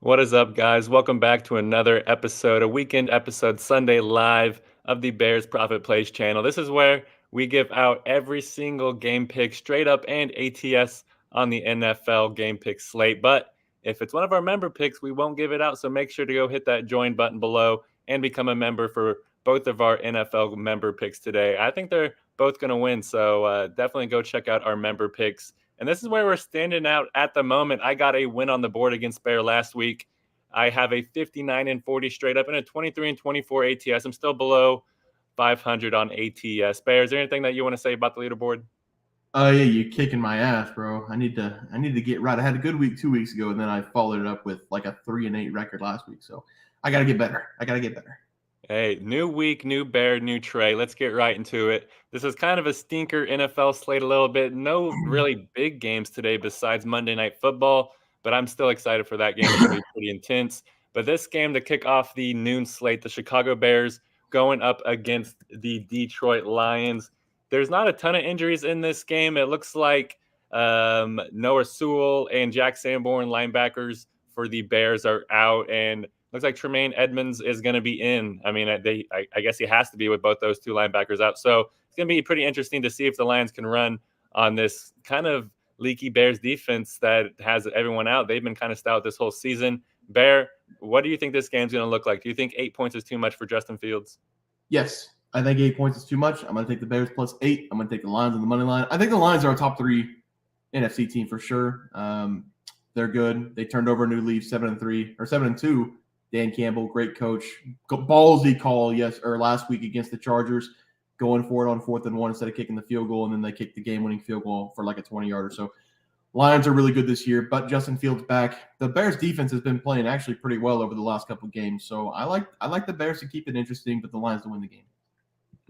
What is up, guys? Welcome back to another episode, a weekend episode, Sunday live of the Bears Profit Plays channel. This is where we give out every single game pick straight up and ATS on the NFL game pick slate. But if it's one of our member picks, we won't give it out. So make sure to go hit that join button below and become a member for both of our NFL member picks today. I think they're both going to win. So definitely go check out our member picks. And this is where we're standing out at the moment. I got a win on the board against Bear last week. I have a 59 and 40 straight up and a 23 and 24 ATS. I'm still below 500 on ATS. Bear, is there anything that you want to say about the leaderboard? Oh yeah, you're kicking my ass, bro. I need to get right. I had a good week 2 weeks ago, and then I followed it up with like a 3-8 record last week. So I gotta get better. I gotta get better. Hey, new week, new Bear, new Trey. Let's get right into it. This is kind of a stinker NFL slate a little bit. No really big games today besides Monday Night Football, but I'm still excited for that game. It's going to be pretty intense. But this game to kick off the noon slate, the Chicago Bears going up against the Detroit Lions. There's not a ton of injuries in this game. It looks like Noah Sewell and Jack Sanborn, linebackers for the Bears, are out, and looks like Tremaine Edmonds is going to be in. I mean, I guess he has to be with both those two linebackers out. So it's going to be pretty interesting to see if the Lions can run on this kind of leaky Bears defense that has everyone out. They've been kind of stout this whole season. Bear, what do you think this game's going to look like? Do you think 8 points is too much for Justin Fields? Yes, I think 8 points is too much. I'm gonna take the Bears +8. I'm gonna take the Lions on the money line. I think the Lions are a top 3 NFC team for sure. They're good. They turned over a new leaf, 7-3 or 7-2. Dan Campbell, great coach. Ballsy call last week against the Chargers, going for it on 4th and 1 instead of kicking the field goal, and then they kicked the game-winning field goal for like a 20-yarder. So Lions are really good this year, but Justin Fields back. The Bears defense has been playing actually pretty well over the last couple of games. So I like the Bears to keep it interesting, but the Lions to win the game.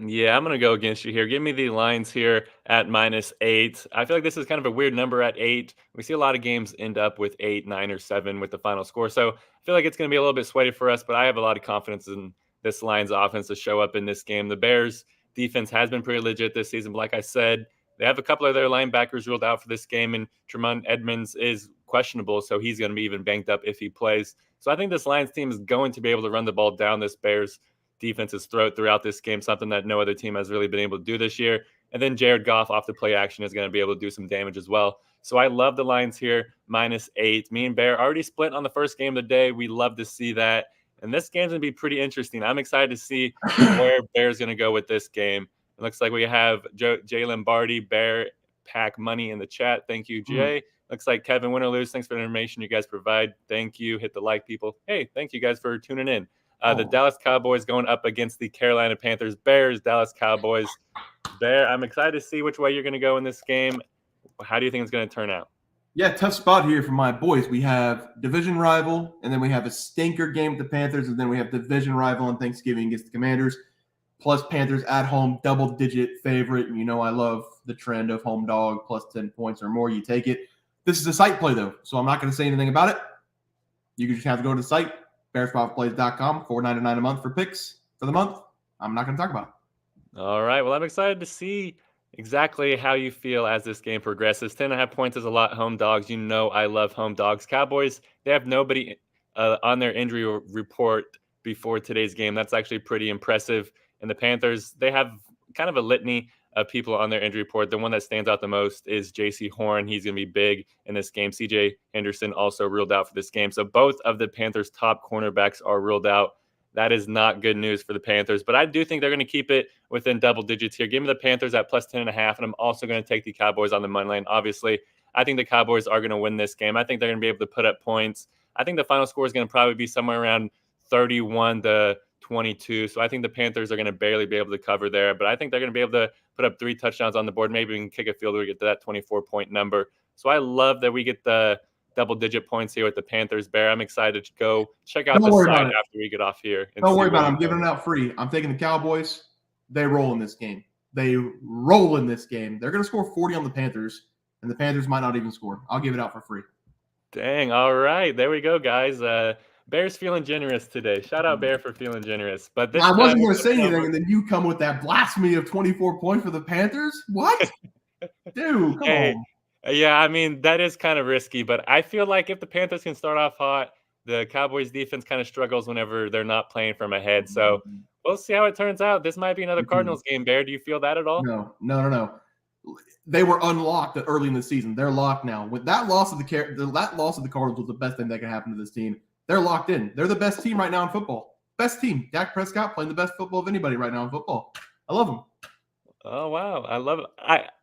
Yeah, I'm going to go against you here. Give me the Lions here at -8. I feel like this is kind of a weird number at 8. We see a lot of games end up with 8, 9, or 7 with the final score. So I feel like it's going to be a little bit sweaty for us, but I have a lot of confidence in this Lions offense to show up in this game. The Bears defense has been pretty legit this season, but like I said, they have a couple of their linebackers ruled out for this game, and Tremaine Edmonds is questionable, so he's going to be even banked up if he plays. So I think this Lions team is going to be able to run the ball down this Bears defense's throat throughout this game, something that no other team has really been able to do this year. And then Jared Goff off the play action is going to be able to do some damage as well. So I love the Lions here, -8. Me and Bear already split on the first game of the day. We love to see that. And this game's going to be pretty interesting. I'm excited to see where Bear's going to go with this game. It looks like we have Jay Lombardi, Bear Pack Money in the chat. Thank you, Jay. Looks like Kevin, win or lose. Thanks for the information you guys provide. Thank you. Hit the like, people. Hey, thank you guys for tuning in. The Dallas Cowboys going up against the Carolina Panthers. Bears, Dallas Cowboys. Bear, I'm excited to see which way you're going to go in this game. How do you think it's going to turn out? Yeah, tough spot here for my boys. We have division rival, and then we have a stinker game with the Panthers, and then we have division rival on Thanksgiving against the Commanders, plus Panthers at home, double-digit favorite. You know I love the trend of home dog plus 10 points or more. You take it. This is a site play, though, so I'm not going to say anything about it. You just have to go to the site, bearsprofitplays.com, $4.99 a month for picks for the month. I'm not going to talk about it. All right. Well, I'm excited to see exactly how you feel as this game progresses. 10.5 points is a lot. Home dogs. You know I love home dogs. Cowboys, they have nobody on their injury report before today's game. That's actually pretty impressive. And the Panthers, they have kind of a litany of people on their injury report. The one that stands out the most is J.C. Horn. He's going to be big in this game. C.J. Henderson also ruled out for this game. So both of the Panthers' top cornerbacks are ruled out. That is not good news for the Panthers, but I do think they're going to keep it within double digits here. Give me the Panthers at plus 10.5, and I'm also going to take the Cowboys on the money line. Obviously, I think the Cowboys are going to win this game. I think they're going to be able to put up points. I think the final score is going to probably be somewhere around 31-22. So I think the Panthers are going to barely be able to cover there, but I think they're going to be able to put up 3 touchdowns on the board. Maybe we can kick a field goal to get to that 24-point number. So I love that we get the double-digit points here with the Panthers. Bear, I'm excited to go check out the site after we get off here. Don't worry about it. I'm giving it out free. I'm taking the Cowboys. They roll in this game. They're going to score 40 on the Panthers, and the Panthers might not even score. I'll give it out for free. Dang. All right. There we go, guys. Bear's feeling generous today. Shout out Bear for feeling generous. But this I wasn't going to say anything, and then you come with that blasphemy of 24 points for the Panthers? What? Dude, come on. Yeah, I mean, that is kind of risky, but I feel like if the Panthers can start off hot, the Cowboys defense kind of struggles whenever they're not playing from ahead. So we'll see how it turns out. This might be another Cardinals game, Bear. Do you feel that at all? No. They were unlocked early in the season. They're locked now. With that loss of the Cardinals was the best thing that could happen to this team. They're locked in. They're the best team right now in football. Best team. Dak Prescott playing the best football of anybody right now in football. I love him. Oh wow, I love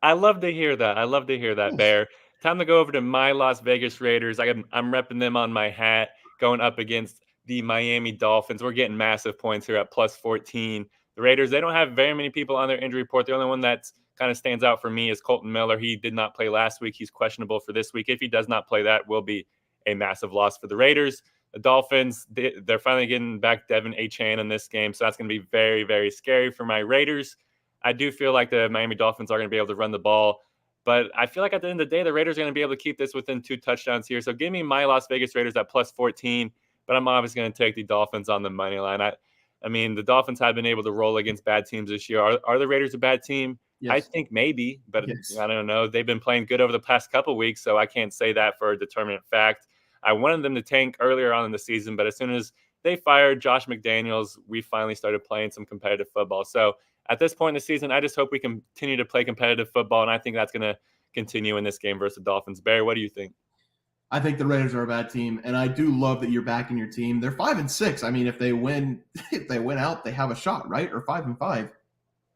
I love to hear that. I love to hear that, Yes. Bear. Time to go over to my Las Vegas Raiders. I'm repping them on my hat, going up against the Miami Dolphins. We're getting massive points here at plus 14. The Raiders, they don't have very many people on their injury report. The only one that's kind of stands out for me is Colton Miller. He did not play last week. He's questionable for this week. If he does not play, that will be a massive loss for the Raiders. The Dolphins, they're finally getting back Devin Achane in this game, so that's going to be very, very scary for my Raiders. I do feel like the Miami Dolphins are going to be able to run the ball, but I feel like at the end of the day, the Raiders are going to be able to keep this within 2 touchdowns here. So give me my Las Vegas Raiders at plus 14, but I'm obviously going to take the Dolphins on the money line. I mean, the Dolphins have been able to roll against bad teams this year. Are the Raiders a bad team? I Yes. think maybe, but Yes. I don't know. They've been playing good over the past couple weeks, so I can't say that for a determinate fact. I wanted them to tank earlier on in the season, but as soon as they fired Josh McDaniels, we finally started playing some competitive football. So at this point in the season, I just hope we continue to play competitive football, and I think that's going to continue in this game versus the Dolphins. Barry, what do you think? I think the Raiders are a bad team, and I do love that you're backing your team. They're 5-6. I mean, if they win out, they have a shot, right? Or 5-5.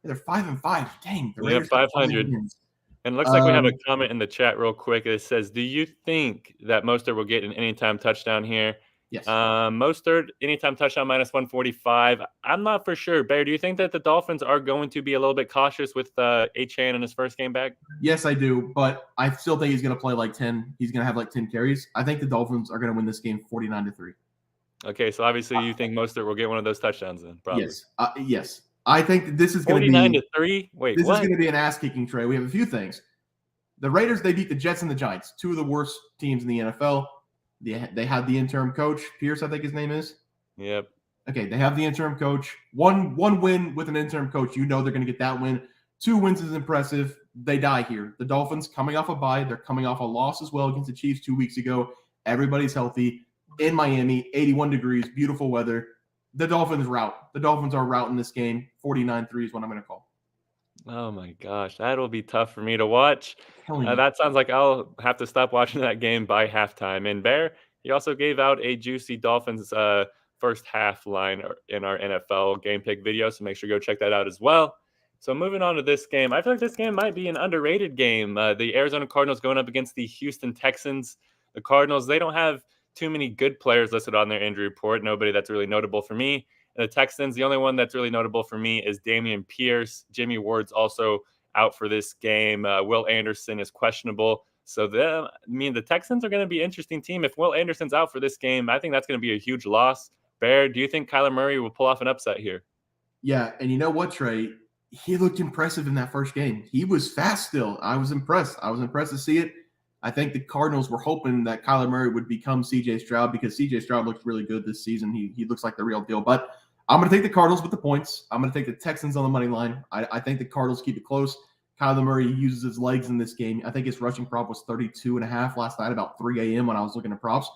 They're 5-5. Dang, the We have Raiders have 500. wins. And it looks like we have a comment in the chat real quick. It says, do you think that Mostert will get an anytime touchdown here? Yes. Mostert, anytime touchdown minus 145. I'm not for sure. Bear, do you think that the Dolphins are going to be a little bit cautious with Achane in his first game back? Yes, I do, but I still think he's going to play like 10. He's going to have like 10 carries. I think the Dolphins are going to win this game 49-3. Okay, so obviously you think Mostert will get one of those touchdowns then, probably. Yes. I think that this is going to be 49-3. Wait, this what? is going to be an ass-kicking, Trey. We have a few things. The Raiders, they beat the Jets and the Giants, 2 of the worst teams in the NFL. They had the interim coach, Pierce, I think his name is. Yep. Okay, they have the interim coach. One win with an interim coach. You know they're going to get that win. 2 wins is impressive. They die here. The Dolphins coming off a bye. They're coming off a loss as well against the Chiefs 2 weeks ago. Everybody's healthy. In Miami, 81 degrees, beautiful weather. The Dolphins rout. The Dolphins are routing this game. 49-3 is what I'm going to call. Oh my gosh, that'll be tough for me to watch. Telling you. That sounds like I'll have to stop watching that game by halftime. And Bear, he also gave out a juicy Dolphins first half line in our NFL game pick video, so make sure you go check that out as well. So moving on to this game, I feel like this game might be an underrated game. The Arizona Cardinals going up against the Houston Texans. The Cardinals, they don't have too many good players listed on their injury report. Nobody that's really notable for me. And the Texans, the only one that's really notable for me is Dameon Pierce. Jimmy Ward's also out for this game. Will Anderson is questionable. So the Texans are going to be an interesting team. If Will Anderson's out for this game, I think that's going to be a huge loss. Bear, do you think Kyler Murray will pull off an upset here? Yeah, and you know what, Trey? He looked impressive in that first game. He was fast still. I was impressed. I was impressed to see it. I think the Cardinals were hoping that Kyler Murray would become C.J. Stroud because C.J. Stroud looks really good this season. He looks like the real deal. But I'm going to take the Cardinals with the points. I'm going to take the Texans on the money line. I think the Cardinals keep it close. Kyler Murray uses his legs in this game. I think his rushing prop was 32.5 last night, about 3 a.m. when I was looking at props.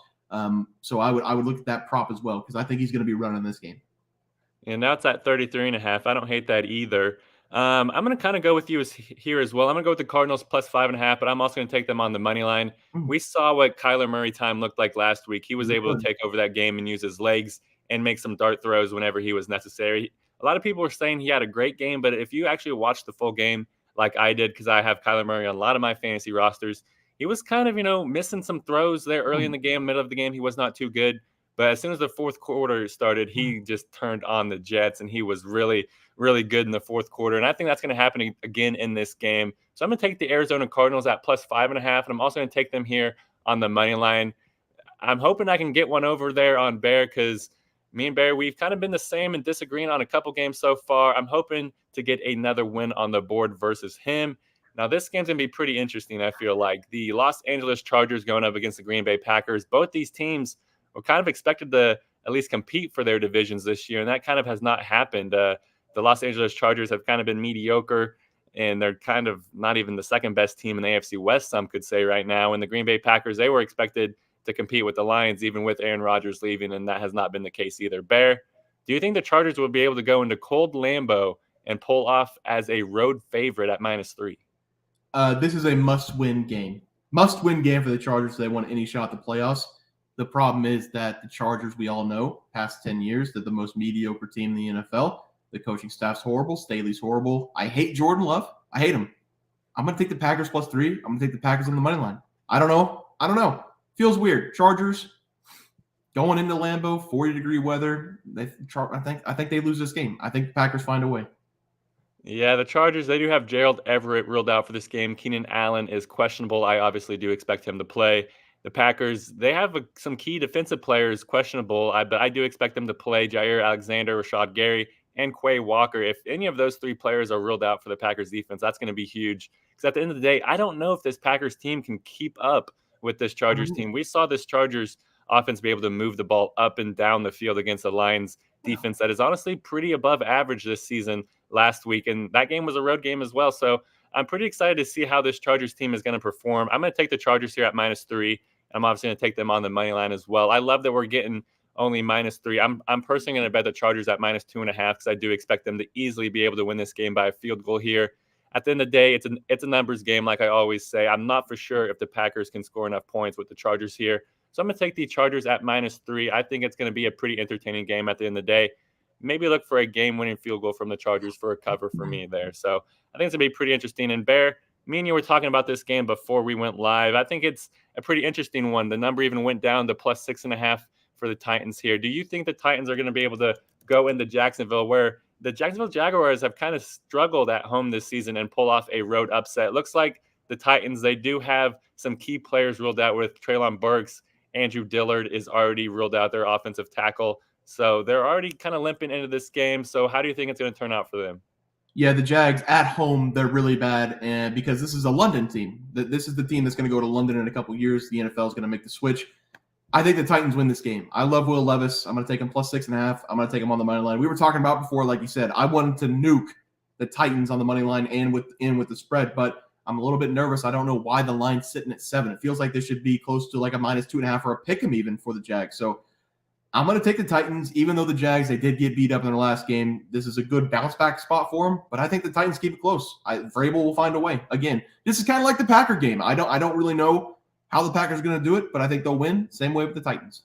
So I would look at that prop as well because I think he's going to be running this game. And now it's at 33.5. I don't hate that either. I'm going to kind of go with you here as well. I'm going to go with the Cardinals plus 5.5, but I'm also going to take them on the money line. We saw what Kyler Murray time looked like last week. He was able to take over that game and use his legs and make some dart throws whenever he was necessary. A lot of people were saying he had a great game, but if you actually watch the full game like I did, because I have Kyler Murray on a lot of my fantasy rosters, he was kind of, missing some throws there early in the game, middle of the game. He was not too good. But as soon as the fourth quarter started, he just turned on the Jets, and he was really, really good in the fourth quarter. And I think that's going to happen again in this game. So I'm going to take the Arizona Cardinals at plus 5.5, and I'm also going to take them here on the money line. I'm hoping I can get one over there on Bear because me and Bear, we've kind of been the same and disagreeing on a couple games so far. I'm hoping to get another win on the board versus him. Now, this game's going to be pretty interesting, I feel like. The Los Angeles Chargers going up against the Green Bay Packers. Both these teams were kind of expected to at least compete for their divisions this year, and that kind of has not happened. The Los Angeles Chargers have kind of been mediocre, and they're kind of not even the second best team in the AFC West, some could say right now. And the Green Bay Packers, they were expected to compete with the Lions, even with Aaron Rodgers leaving, and that has not been the case either. Bear, do you think the Chargers will be able to go into cold Lambeau and pull off as a road favorite at -3? This is a must-win game. Must-win game for the Chargers if they want any shot at the playoffs. The problem is that the Chargers, we all know, past 10 years, they're the most mediocre team in the NFL. The coaching staff's horrible. Staley's horrible. I hate Jordan Love. I hate him. I'm going to take the Packers +3. I'm going to take the Packers on the money line. I don't know. Feels weird. Chargers going into Lambeau, 40-degree weather. I think they lose this game. I think the Packers find a way. Yeah, the Chargers, they do have Gerald Everett ruled out for this game. Keenan Allen is questionable. I obviously do expect him to play. The Packers, they have some key defensive players questionable, but I do expect them to play. Jair Alexander, Rashad Gary, and Quay Walker. If any of those three players are ruled out for the Packers defense, that's going to be huge. Because at the end of the day, I don't know if this Packers team can keep up with this Chargers team. We saw this Chargers offense be able to move the ball up and down the field against the Lions defense that is honestly pretty above average this season last week. And that game was a road game as well. So I'm pretty excited to see how this Chargers team is going to perform. I'm going to take the Chargers here at -3. I'm obviously going to take them on the money line as well. I love that we're getting only -3. I'm personally going to bet the Chargers at -2.5 because I do expect them to easily be able to win this game by a field goal here. At the end of the day, it's a numbers game, like I always say. I'm not for sure if the Packers can score enough points with the Chargers here. So I'm going to take the Chargers at -3. I think it's going to be a pretty entertaining game at the end of the day. Maybe look for a game-winning field goal from the Chargers for a cover for me there. So I think it's going to be pretty interesting. And Bear, me and you were talking about this game before we went live. I think it's a pretty interesting one. The number even went down to +6.5 for the Titans here. Do you think the Titans are going to be able to go into Jacksonville, where the Jacksonville Jaguars have kind of struggled at home this season, and pull off a road upset? It looks like the Titans, they do have some key players ruled out with Treylon Burks. Andrew Dillard is already ruled out, their offensive tackle. So they're already kind of limping into this game. So how do you think it's going to turn out for them? Yeah, the Jags at home, they're really bad, and because this is a London team. This is the team that's going to go to London in a couple years. The NFL is going to make the switch. I think the Titans win this game. I love Will Levis. I'm going to take him +6.5. I'm going to take him on the money line. We were talking about before, like you said, I wanted to nuke the Titans on the money line and with the spread, but I'm a little bit nervous. I don't know why the line's sitting at 7. It feels like this should be close to like a -2.5 or a pick 'em even for the Jags. So I'm going to take the Titans, even though the Jags, they did get beat up in their last game. This is a good bounce back spot for them, but I think the Titans keep it close. Vrabel will find a way. Again, this is kind of like the Packer game. I don't really know how the Packers are going to do it, but I think they'll win. Same way with the Titans.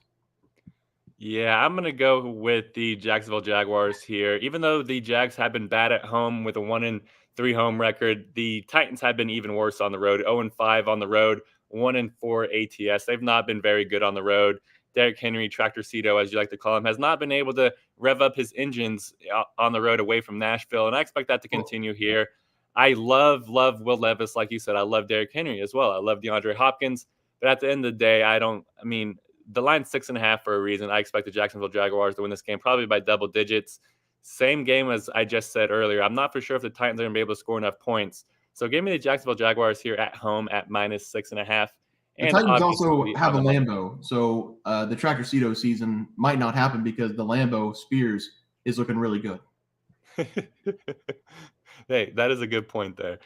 Yeah, I'm going to go with the Jacksonville Jaguars here. Even though the Jags have been bad at home with a 1-3 home record, the Titans have been even worse on the road. 0-5 on the road, 1-4 ATS. They've not been very good on the road. Derrick Henry, Tractor Cito, as you like to call him, has not been able to rev up his engines on the road away from Nashville, and I expect that to continue here. I love Will Levis, like you said. I love Derrick Henry as well. I love DeAndre Hopkins, but at the end of the day, the line's 6.5 for a reason. I expect the Jacksonville Jaguars to win this game probably by double digits. Same game as I just said earlier. I'm not for sure if the Titans are going to be able to score enough points. So give me the Jacksonville Jaguars here at home at -6.5. The Titans also have a Lambeau, so the Tractor Cito season might not happen because the Lambeau Spears is looking really good. Hey, that is a good point there.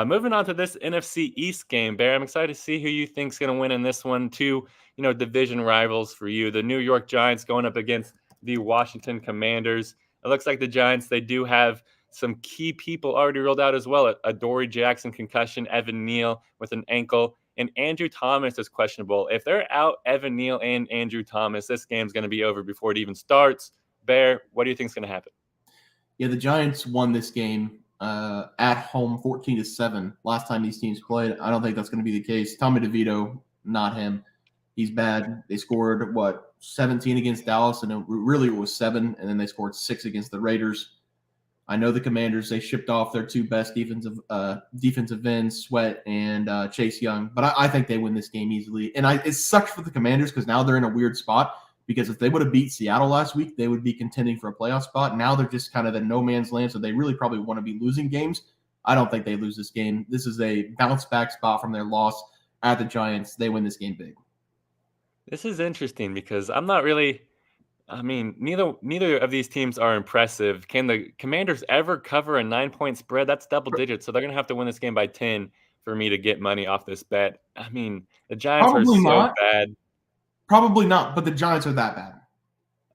Moving on to this NFC East game, Bear, I'm excited to see who you think's going to win in this one. Two, division rivals for you. The New York Giants going up against the Washington Commanders. It looks like the Giants, they do have some key people already ruled out as well. A Dory Jackson concussion, Evan Neal with an ankle, and Andrew Thomas is questionable. If they're out Evan Neal and Andrew Thomas, this game's going to be over before it even starts. Bear, what do you think is going to happen? Yeah, the Giants won this game at home 14-7 last time these teams played. I don't think that's going to be the case. Tommy DeVito, not him. He's bad. They scored, 17 against Dallas, and it was 7, and then they scored 6 against the Raiders. I know the Commanders, they shipped off their two best defensive ends, Sweat and Chase Young, but I think they win this game easily. And it sucks for the Commanders because now they're in a weird spot, because if they would have beat Seattle last week, they would be contending for a playoff spot. Now they're just kind of in no man's land, so they really probably want to be losing games. I don't think they lose this game. This is a bounce back spot from their loss at the Giants. They win this game big. This is interesting because I'm not really neither of these teams are impressive. Can the Commanders ever cover a 9-point spread? That's double digits, so they're going to have to win this game by 10 for me to get money off this bet. The Giants Probably are so not. bad. Probably not, but the Giants are that bad.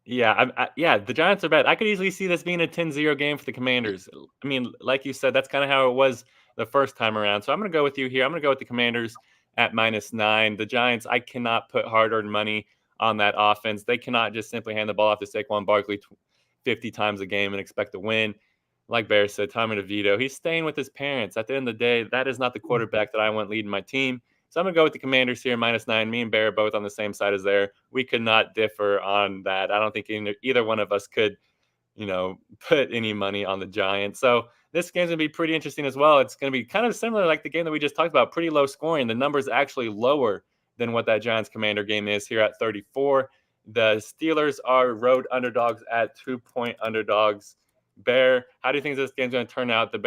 Yeah, the Giants are bad. I could easily see this being a 10-0 game for the Commanders. I mean, like you said, that's kind of how it was the first time around. So I'm going to go with you here. I'm going to go with the Commanders at -9. The Giants, I cannot put hard-earned money on that offense. They cannot just simply hand the ball off to Saquon Barkley 50 times a game and expect to win. Like Bear said, Tommy DeVito, he's staying with his parents. At the end of the day, that is not the quarterback that I want leading my team. So I'm going to go with the Commanders here, -9. Me and Bear are both on the same side as there. We could not differ on that. I don't think either one of us could, put any money on the Giants. So this game's going to be pretty interesting as well. It's going to be kind of similar like the game that we just talked about, pretty low scoring. The number's actually lower than what that Giants Commander game is here at 34. The Steelers are road underdogs at 2-point underdogs. Bear, how do you think this game's going to turn out? The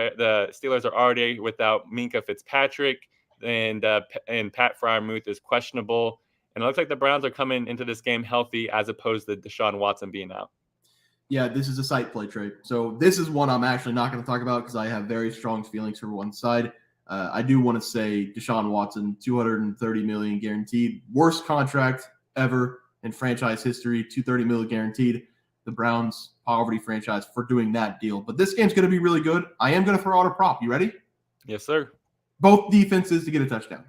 Steelers are already without Minka Fitzpatrick, and Pat Freiermuth is questionable. And it looks like the Browns are coming into this game healthy as opposed to Deshaun Watson being out. Yeah, this is a sight play trade. So this is one I'm actually not going to talk about because I have very strong feelings for one side. I do want to say Deshaun Watson, $230 million guaranteed, worst contract ever in franchise history, $230 million guaranteed. The Browns poverty franchise for doing that deal. But this game's going to be really good. I am going to throw out a prop. You ready? Yes, sir. Both defenses to get a touchdown.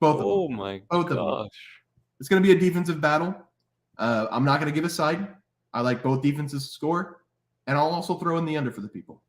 Both of them. Oh, my gosh. It's going to be a defensive battle. I'm not going to give a side. I like both defenses to score. And I'll also throw in the under for the people.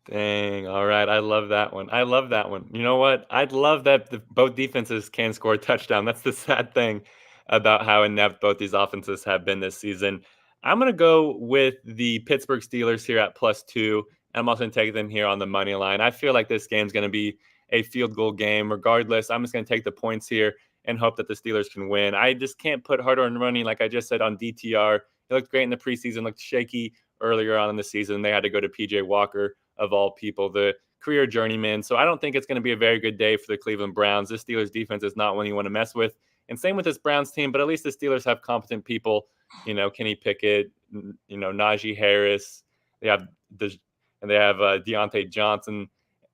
Dang. All right. I love that one. You know what? I'd love that both defenses can score a touchdown. That's the sad thing about how inept both these offenses have been this season. I'm going to go with the Pittsburgh Steelers here at +2. And I'm also going to take them here on the money line. I feel like this game's going to be a field goal game. Regardless, I'm just going to take the points here and hope that the Steelers can win. I just can't put hard-earned money, like I just said, on DTR. He looked great in the preseason, looked shaky earlier on in the season. They had to go to P.J. Walker, of all people, the career journeyman. So I don't think it's going to be a very good day for the Cleveland Browns. This Steelers defense is not one you want to mess with. And same with this Browns team, but at least the Steelers have competent people, Kenny Pickett, Najee Harris. They have Deontay Johnson.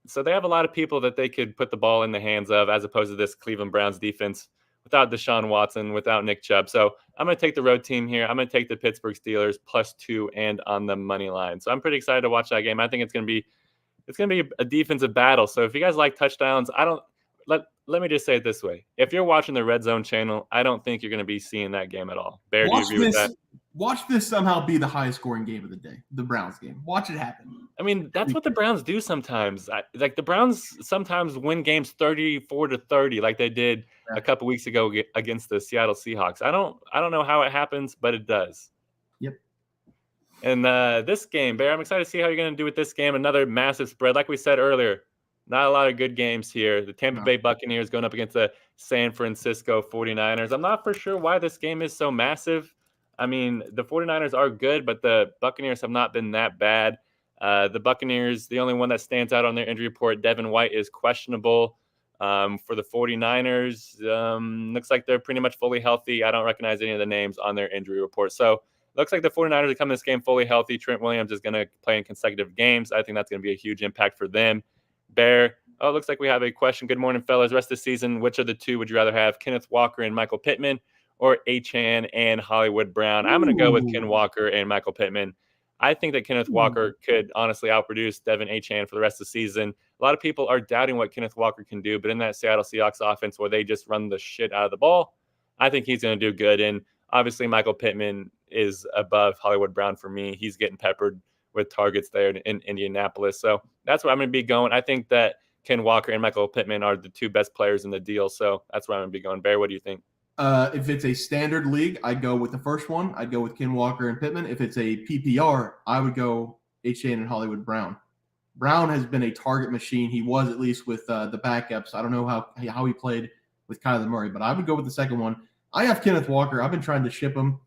So they have a lot of people that they could put the ball in the hands of, as opposed to this Cleveland Browns defense without Deshaun Watson, without Nick Chubb. So I'm going to take the road team here. I'm going to take the Pittsburgh Steelers +2 and on the money line. So I'm pretty excited to watch that game. I think it's going to be a defensive battle. So if you guys like touchdowns, let me just say it this way. If you're watching the Red Zone channel, I don't think you're going to be seeing that game at all. Bear, do you agree with that? Watch this somehow be the highest scoring game of the day, the Browns game. Watch it happen. I mean, that's what the Browns do sometimes. Like the Browns sometimes win games 34-30, like they did a couple weeks ago against the Seattle Seahawks. I don't know how it happens, but it does. Yep. And this game, Bear, I'm excited to see how you're going to do with this game. Another massive spread. Like we said earlier, not a lot of good games here. The Tampa Bay Buccaneers going up against the San Francisco 49ers. I'm not for sure why this game is so massive. I mean, the 49ers are good, but the Buccaneers have not been that bad. The Buccaneers, the only one that stands out on their injury report, Devin White, is questionable. For the 49ers, looks like they're pretty much fully healthy. I don't recognize any of the names on their injury report. So looks like the 49ers are coming this game fully healthy. Trent Williams is going to play in consecutive games. I think that's going to be a huge impact for them. Bear, looks like we have a question. Good morning, fellas. Rest of the season, which of the two would you rather have, Kenneth Walker and Michael Pittman, or Achane and Hollywood Brown? I'm going to go with Ken Walker and Michael Pittman. I think that Kenneth Walker could honestly outproduce Devin Achane for the rest of the season. A lot of people are doubting what Kenneth Walker can do, but in that Seattle Seahawks offense where they just run the shit out of the ball, I think he's going to do good. And obviously Michael Pittman is above Hollywood Brown for me. He's getting peppered with targets there in Indianapolis. So that's where I'm going to be going. I think that Ken Walker and Michael Pittman are the two best players in the deal. So that's where I'm going to be going. Bear, what do you think? If it's a standard league, I'd go with the first one. I'd go with Ken Walker and Pittman. If it's a PPR, I would go Achane and Hollywood Brown. Brown has been a target machine. He was, at least with the backups. I don't know how he played with Kyler Murray, but I would go with the second one. I have Kenneth Walker. I've been trying to ship him.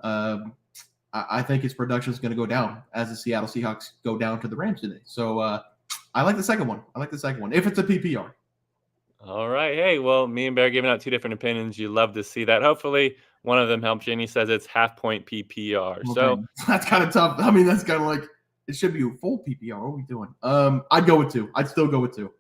I think his production is going to go down as the Seattle Seahawks go down to the Rams today. So I like the second one. If it's a PPR. All right. Hey, well, me and Bear giving out two different opinions. You love to see that. Hopefully one of them helps you. And he says it's half-point PPR. Okay. So that's kind of tough. I mean, that's kind of like it should be a full PPR. What are we doing? I'd go with two. I'd still go with two.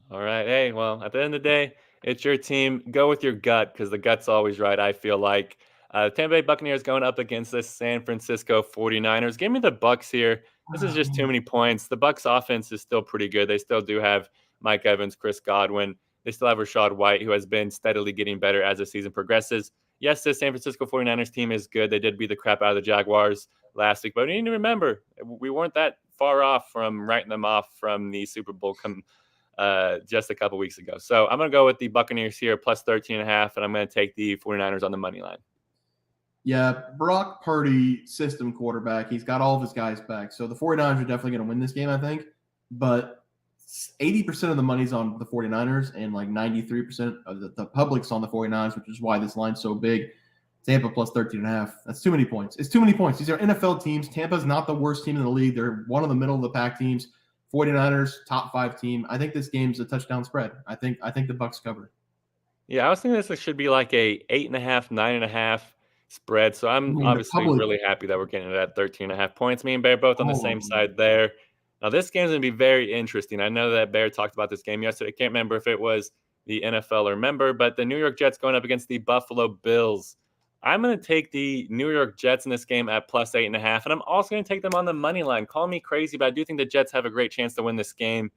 All right. Hey, well, at the end of the day, It's your team. Go with your gut because the gut's always right, I feel like. Tampa Bay Buccaneers going up against the San Francisco 49ers. Give me the Bucks here. This is Oh, just too man. many points. The Bucks offense is still pretty good. They still do have Mike Evans, Chris Godwin. They still have Rashad White, who has been steadily getting better as the season progresses. Yes, the San Francisco 49ers team is good. They did beat the crap out of the Jaguars last week, but you need to remember, we weren't that far off from writing them off from the Super Bowl just a couple weeks ago. So I'm going to go with the Buccaneers here, plus 13.5, and I'm going to take the 49ers on the money line. Yeah, Brock Purdy, system quarterback. He's got all of his guys back. So the 49ers are definitely going to win this game, I think. But 80% of the money's on the 49ers and like 93% of the public's on the 49ers, which is why this line's so big. Tampa plus 13.5. That's too many points. It's too many points. These are NFL teams. Tampa's not the worst team in the league. They're one of the middle of the pack teams. 49ers, top 5 team. I think this game's a touchdown spread. I think the Bucks cover. Yeah, I was thinking this should be like a 8.5, 9.5 spread. So I I'm mean, the obviously public. really happy that we're getting it at 13.5 points. Me and Bear both on the Oh, same side there. Now this game's going to be very interesting. I know that Bear talked about this game yesterday. I can't remember if it was the NFL or member, but the New York Jets going up against the Buffalo Bills. I'm going to take the New York Jets in this game at plus 8.5, and I'm also going to take them on the money line. Call me crazy, but I do think the Jets have a great chance to win this game.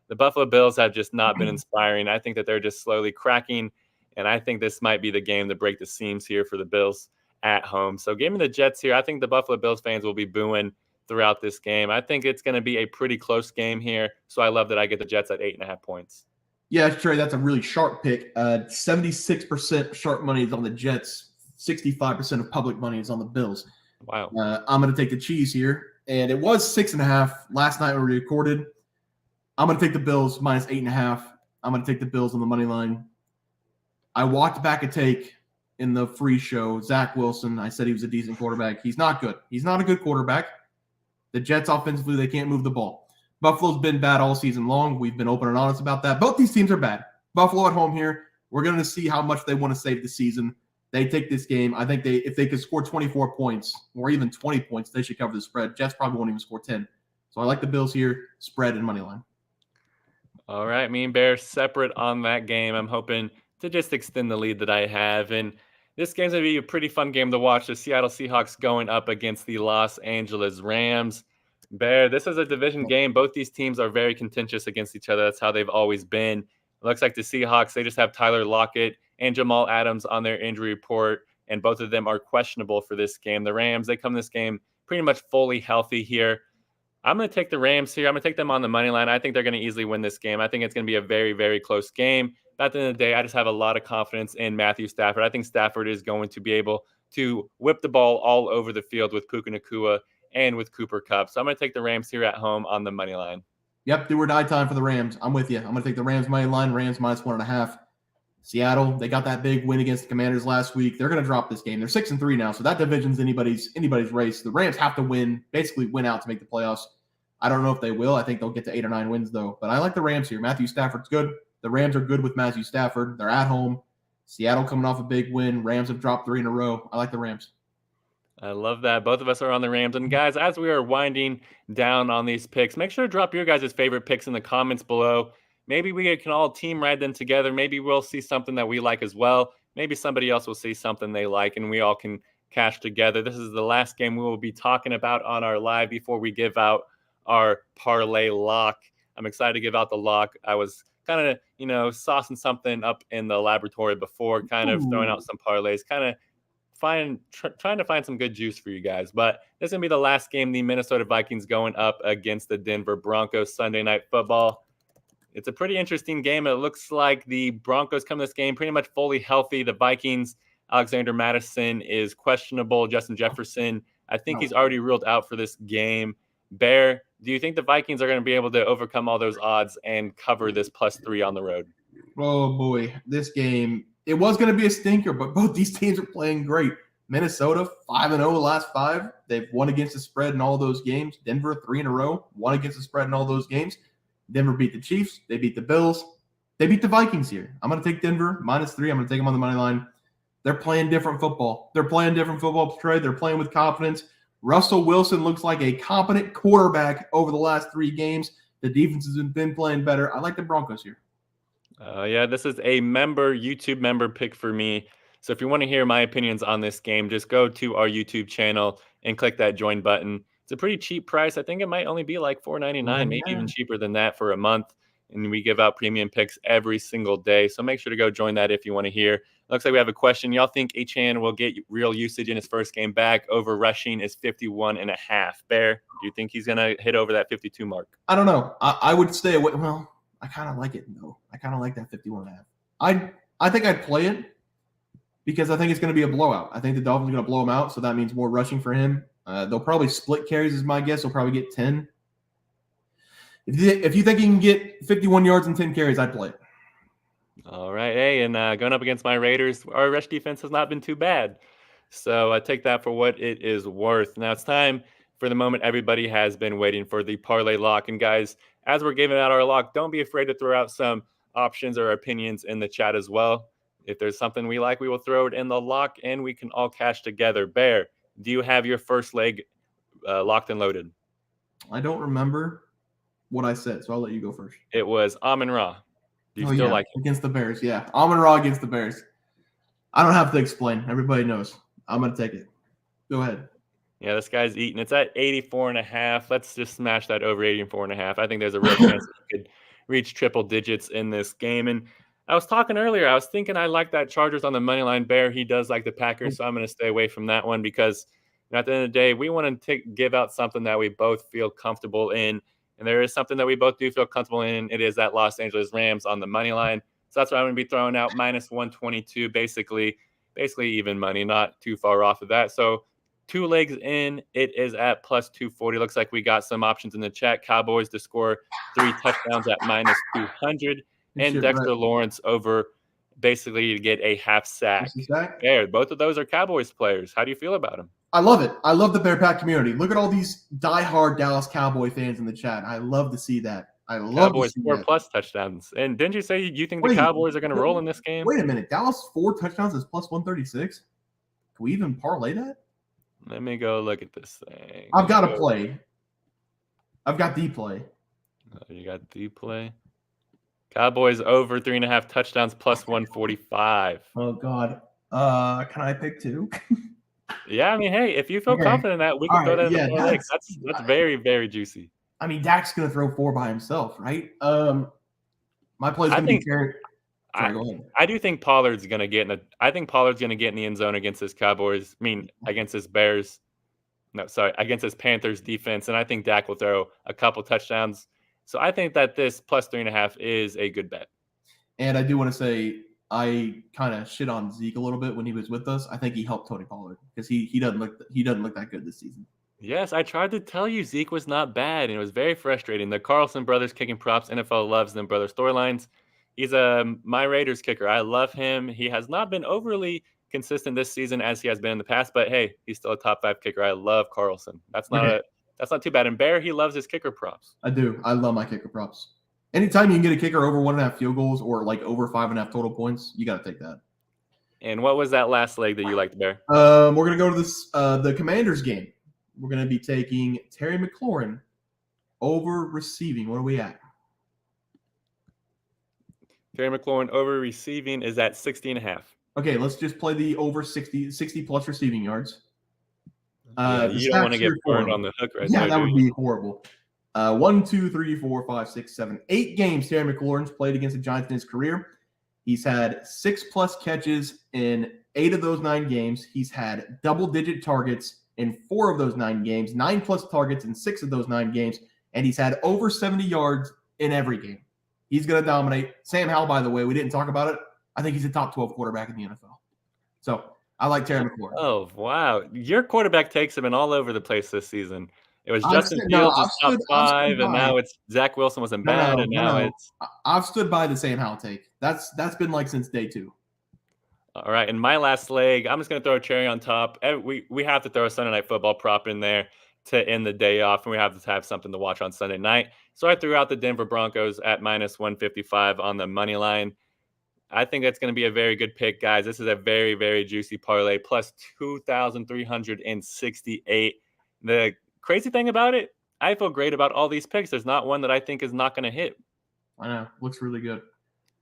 The Buffalo Bills have just not been inspiring. I think that they're just slowly cracking, and I think this might be the game to break the seams here for the Bills at home. So give me the Jets here. I think the Buffalo Bills fans will be booing throughout this game. I think it's going to be a pretty close game here, so I love that I get the Jets at 8.5 points. yeah, Trey, that's a really sharp pick. 76% sharp money is on the Jets. 65% of public money is on the Bills. Wow. I'm going to take the cheese here, and it was 6.5 last night when we recorded. I'm going to take the Bills minus 8.5. I'm going to take the Bills on the money line. I walked back a take in the free show. Zach Wilson, I said he was a decent quarterback. He's not good. He's not a good quarterback. The Jets offensively, they can't move the ball. Buffalo's been bad all season long. We've been open and honest about that. Both these teams are bad. Buffalo at home here. We're going to see how much they want to save the season. They take this game. I think if they could score 24 points or even 20 points, they should cover the spread. Jets probably won't even score 10. So I like the Bills here, spread and money line. All right, me and Bear separate on that game. I'm hoping to just extend the lead that I have. And this game's going to be a pretty fun game to watch. The Seattle Seahawks going up against the Los Angeles Rams. Bear, this is a division game. Both these teams are very contentious against each other. That's how they've always been. It looks like the Seahawks, they just have Tyler Lockett and Jamal Adams on their injury report, and both of them are questionable for this game. The Rams, they come this game pretty much fully healthy here. I'm going to take the Rams here. I'm going to take them on the money line. I think they're going to easily win this game. I think it's going to be a very, very close game. But at the end of the day, I just have a lot of confidence in Matthew Stafford. I think Stafford is going to be able to whip the ball all over the field with Puka Nacua and with Cooper Kupp. So I'm going to take the Rams here at home on the money line. Yep, do or die time for the Rams. I'm with you. I'm going to take the Rams money line, Rams minus 1.5. Seattle, they got that big win against the Commanders last week. They're going to drop this game. They're 6-3 now, so that division's anybody's race. The Rams have to win, basically win out to make the playoffs. I don't know if they will. I think they'll get to 8 or 9 wins, though. But I like the Rams here. Matthew Stafford's good. The Rams are good with Matthew Stafford. They're at home. Seattle coming off a big win. Rams have dropped 3 in a row. I like the Rams. I love that. Both of us are on the Rams. And guys, as we are winding down on these picks, make sure to drop your guys' favorite picks in the comments below. Maybe we can all team ride them together. Maybe we'll see something that we like as well. Maybe somebody else will see something they like, and we all can cash together. This is the last game we will be talking about on our live before we give out our parlay lock. I'm excited to give out the lock. I was kind of, saucing something up in the laboratory before, kind of throwing out some parlays, kind of trying to find some good juice for you guys. But this is going to be the last game, the Minnesota Vikings going up against the Denver Broncos, Sunday Night Football. It's a pretty interesting game. It looks like the Broncos come to this game pretty much fully healthy. The Vikings, Alexander Mattison is questionable. Justin Jefferson, I think he's already ruled out for this game. Bear, do you think the Vikings are going to be able to overcome all those odds and cover this +3 on the road? Oh, boy. This game, it was going to be a stinker, but both these teams are playing great. Minnesota, 5-0 the last 5. They've won against the spread in all those games. Denver, 3 in a row, won against the spread in all those games. Denver beat the Chiefs. They beat the Bills. They beat the Vikings here. I'm going to take Denver -3. I'm going to take them on the money line. They're playing different football. Trey. They're playing with confidence. Russell Wilson looks like a competent quarterback over the last 3 games. The defense has been playing better. I like the Broncos here. Yeah, this is a YouTube member pick for me. So if you want to hear my opinions on this game, just go to our YouTube channel and click that join button. It's a pretty cheap price. I think it might only be like $4.99, maybe even cheaper than that for a month. And we give out premium picks every single day. So make sure to go join that if you want to hear. Looks like we have a question. Y'all think Achan will get real usage in his first game back? Over rushing is 51.5. Bear, do you think he's going to hit over that 52 mark? I don't know. I would stay away. Well, I kind of like it though. I kind of like that 51.5. I think I'd play it because I think it's going to be a blowout. I think the Dolphins are going to blow him out, so that means more rushing for him. They'll probably split carries, is my guess. They'll probably get 10. If you think he can get 51 yards and 10 carries, I'd play it. All right. Hey, and going up against my Raiders, our rush defense has not been too bad. So I take that for what it is worth. Now it's time for the moment everybody has been waiting for, the parlay lock. And guys, as we're giving out our lock, don't be afraid to throw out some options or opinions in the chat as well. If there's something we like, we will throw it in the lock and we can all cash together. Bear, do you have your first leg locked and loaded? I don't remember what I said, so I'll let you go first. It was Amon-Ra. Do you still like it? Against the Bears, yeah. Amon-Ra against the Bears. I don't have to explain. Everybody knows. I'm going to take it. Go ahead. Yeah, this guy's eating. It's at 84.5. Let's just smash that over 84.5. I think there's a real chance that he could reach triple digits in this game. And I was talking earlier, I was thinking I like that Chargers on the money line. Bear, he does like the Packers, so I'm going to stay away from that one because at the end of the day, we want to give out something that we both feel comfortable in. And there is something that we both do feel comfortable in. It is that Los Angeles Rams on the money line. So that's why I'm going to be throwing out minus 122, basically even money, not too far off of that. So 2 legs in, it is at plus 240. Looks like we got some options in the chat. Cowboys to score 3 touchdowns at minus 200. And Dexter Lawrence over basically to get a half sack. There, both of those are Cowboys players. How do you feel about them? I love it. I love the Bear Pack community. Look at all these diehard Dallas Cowboy fans in the chat. I love to see that. I love Cowboys 4+ touchdowns. And didn't you say you think the Cowboys are going to roll in this game? Wait a minute. Dallas 4 touchdowns is plus 136? Can we even parlay that? Let me go look at this thing. I've got to play. I've got the play. You got the play? Cowboys over 3.5 touchdowns plus 145. Oh, God. Can I pick 2? Yeah, I mean, hey, if you feel confident in that, we can throw that in the parlay. That's very, very juicy. I mean, Dak's going to throw 4 by himself, right? My play's going to be carried. I do think Pollard's going to get in the end zone against this Cowboys. Against this Bears. No, sorry, against this Panthers defense, and I think Dak will throw a couple touchdowns. So I think that this plus 3.5 is a good bet. And I do want to say I kind of shit on Zeke a little bit when he was with us. I think he helped Tony Pollard because he doesn't look that good this season. Yes, I tried to tell you Zeke was not bad, and it was very frustrating. The Carlson brothers kicking props. NFL loves them brother storylines. He's my Raiders kicker. I love him. He has not been overly consistent this season as he has been in the past, but hey, he's still a top 5 kicker. I love Carlson. That's not too bad. And Bear, he loves his kicker props. I do. I love my kicker props. Anytime you can get a kicker over 1.5 field goals or like over 5.5 total points, you got to take that. And what was that last leg that you liked, Bear? We're gonna go to this the Commanders game. We're gonna be taking Terry McLaurin over receiving. What are we at? Terry McLaurin over receiving is at 60.5. Okay, let's just play the over 60 plus receiving yards. You don't want to get burned on the hook right there. Yeah, that would be horrible. 1, 2, 3, 4, 5, 6, 7, 8 games Terry McLaurin's played against the Giants in his career. He's had 6+ catches in 8 of those 9 games. He's had double-digit targets in 4 of those 9 games, 9+ targets in 6 of those 9 games, and he's had over 70 yards in every game. He's going to dominate. Sam Howell, by the way, we didn't talk about it. I think he's a top 12 quarterback in the NFL. So I like Terry McLaurin. Oh, wow. Your quarterback takes him in all over the place this season. It was Justin Fields was top 5, and now it's Zach Wilson wasn't bad, and now it's I've stood by the Sam Howell take. That's been like since day 2. All right, and my last leg, I'm just going to throw a cherry on top. We have to throw a Sunday Night Football prop in there to end the day off, and we have to have something to watch on Sunday night. So I threw out the Denver Broncos at minus 155 on the money line. I think that's going to be a very good pick, guys. This is a very, very juicy parlay, plus 2,368. The crazy thing about it, I feel great about all these picks. There's not one that I think is not going to hit. I know. Looks really good.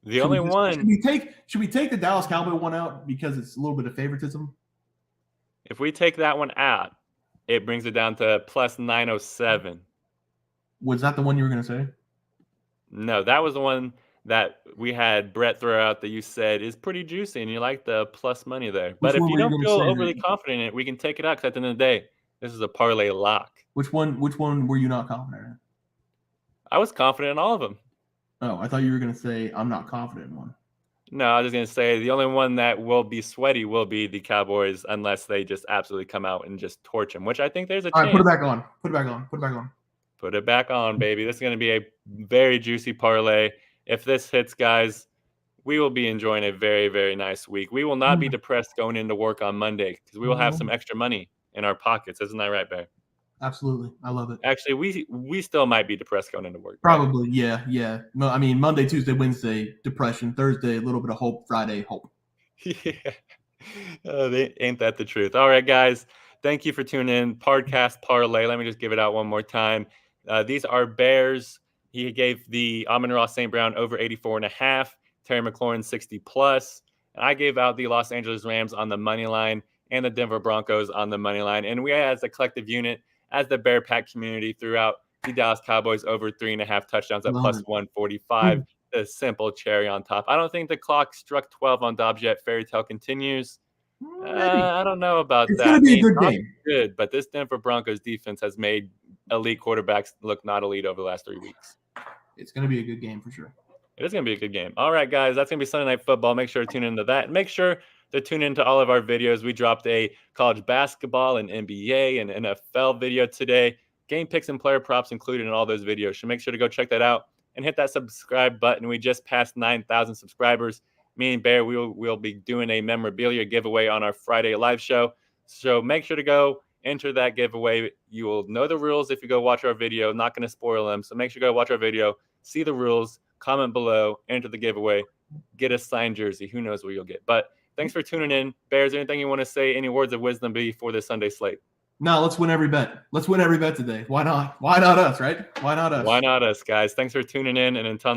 The only one, should we take the Dallas Cowboy one out because it's a little bit of favoritism? if we take that one out, it brings it down to plus 907. Was that the one you were going to say? No, that was the one that we had Brett throw out that you said is pretty juicy, and you like the plus money there. But if one you were you don't gonna feel say overly that- confident in it, we can take it out because at the end of the day, this is a parlay lock. Which one were you not confident in? I was confident in all of them. Oh, I thought you were going to say I'm not confident in one. No, I was just going to say the only one that will be sweaty will be the Cowboys unless they just absolutely come out and just torch them, which I think there's a All chance. right, put it back on. Put it back on. Put it back on. Put it back on, baby. This is going to be a very juicy parlay. If this hits, guys, we will be enjoying a very, very nice week. We will not be depressed going into work on Monday because we will have some extra money in our pockets. Isn't that right, Bear? Absolutely. I love it. Actually, we still might be depressed going into work. Right? Probably, yeah. No, I mean, Monday, Tuesday, Wednesday, depression. Thursday, a little bit of hope. Friday, hope. Yeah. Ain't that the truth? All right, guys. Thank you for tuning in. Podcast Parlay. Let me just give it out one more time. These are Bears. He gave the Amon-Ra St. Brown over 84.5. Terry McLaurin 60+. And I gave out the Los Angeles Rams on the money line and the Denver Broncos on the money line. And we, as a collective unit, as the Bear Pack community, threw out the Dallas Cowboys over 3.5 touchdowns at plus 145. The simple cherry on top. I don't think the clock struck 12 on Dobbs yet. Fairy tale continues. I don't know about that. It's going to be a good game. Good, but this Denver Broncos defense has made elite quarterbacks look not elite over the last 3 weeks. It's going to be a good game for sure. It is going to be a good game. All right, guys, that's going to be Sunday Night Football. Make sure to tune into that. Make sure to tune into all of our videos. We dropped a college basketball and NBA and NFL video today. Game picks and player props included in all those videos. So make sure to go check that out and hit that subscribe button. We just passed 9,000 subscribers. Me and Bear, we'll be doing a memorabilia giveaway on our Friday live show. So make sure to go enter that giveaway. You will know the rules if you go watch our video. Not going to spoil them. So make sure to go watch our video, see the rules, comment below, enter the giveaway, get a signed jersey. Who knows what you'll get. But thanks for tuning in. Bears, anything you want to say? Any words of wisdom before this Sunday slate? No, let's win every bet. Let's win every bet today. Why not? Why not us, right? Why not us? Why not us, guys? Thanks for tuning in. And until